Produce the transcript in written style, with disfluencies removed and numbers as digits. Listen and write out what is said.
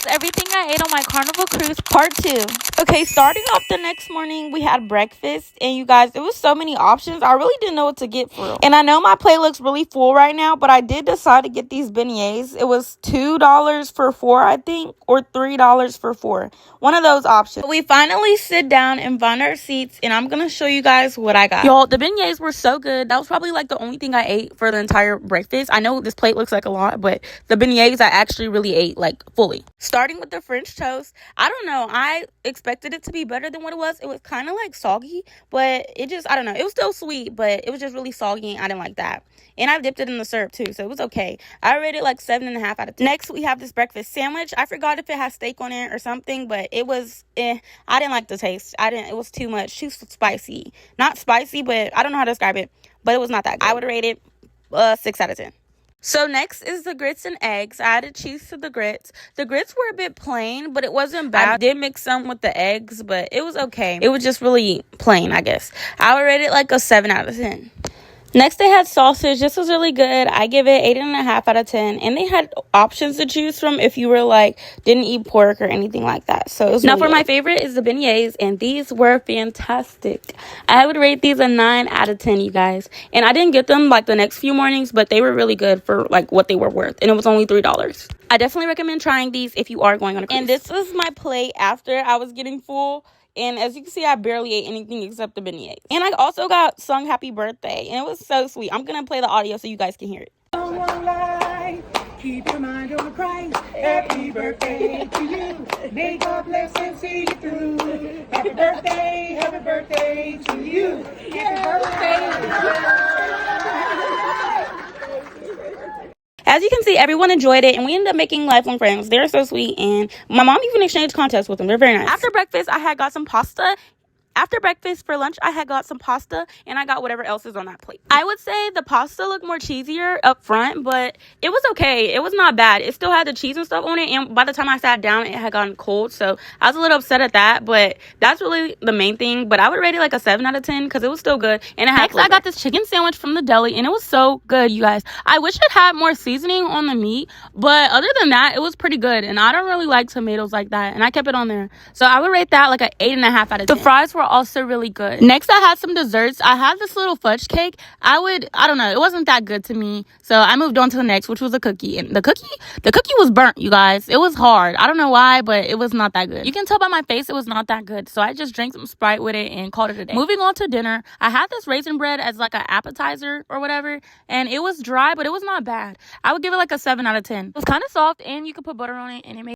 everything I ate on my Carnival cruise part 2. Okay, starting off the next morning, we had breakfast. And you guys, there was so many options. I really didn't know what to get for real. And I know my plate looks really full right now, but I did decide to get these beignets. It was $2 for 4, I think, or $3 for 4. One of those options. We finally sit down and find our seats, and I'm going to show you guys what I got. Y'all, the beignets were so good. That was probably like the only thing I ate for the entire breakfast. I know this plate looks like a lot, but the beignets I actually really ate like fully. Starting with the French toast, I don't know, I expected it to be better than what it was. It was kind of like soggy, but it just, I don't know, it was still sweet, but it was just really soggy and I didn't like that. And I dipped it in the syrup too, so it was okay. I rated like 7.5 out of 10. Next, we have this breakfast sandwich. I forgot if it has steak on it or something, but it was I didn't like the taste. It was too much, too spicy. Not spicy, but I don't know how to describe it, but it was not that good. I would rate it 6 out of 10. So next is the grits and eggs. I added cheese to the grits. The grits were a bit plain, but it wasn't bad. I did mix some with the eggs, but it was okay. It was just really plain, I guess. I would rate it like a 7 out of 10. Next, they had sausage. This was really good. I give it 8.5 out of 10. And they had options to choose from if you were like, didn't eat pork or anything like that. So it was now really for my favorite is the beignets. And these were fantastic. I would rate these a 9 out of 10, you guys. And I didn't get them like the next few mornings, but they were really good for like what they were worth. And it was only $3. I definitely recommend trying these if you are going on a cruise. And this was my plate after I was getting full. And as you can see, I barely ate anything except the beignets. And I also got sung happy birthday. And it was so sweet. I'm going to play the audio so you guys can hear it. Keep your mind on the prize. Happy birthday to you. May God bless and see you through. Happy birthday to you. Happy birthday. As you can see, everyone enjoyed it, and we ended up making lifelong friends. They're so sweet, and my mom even exchanged contacts with them. They're very nice. After breakfast, I had got some pasta. After breakfast, for lunch, I had got some pasta, and I got whatever else is on that plate. I would say the pasta looked more cheesier up front, but it was okay. It was not bad. It still had the cheese and stuff on it, and by the time I sat down, it had gotten cold, so I was a little upset at that, but that's really the main thing. But I would rate it like a 7 out of 10 because it was still good, and next, I got this chicken sandwich from the deli, and it was so good, you guys. I wish it had more seasoning on the meat, but other than that, it was pretty good, and I don't really like tomatoes like that, and I kept it on there, so I would rate that like an 8.5 out of 10. The fries were also really good. Next, I had some desserts. I had this little fudge cake. I don't know, it wasn't that good to me, so I moved on to the next, which was a cookie. And the cookie was burnt, you guys. It was hard. I don't know why, but it was not that good. You can tell by my face it was not that good, so I just drank some Sprite with it and called it a day. Moving on to dinner, I had this raisin bread as like an appetizer or whatever, and it was dry, but it was not bad. I would give it like a 7 out of 10. It was kind of soft, and you could put butter on it, and it made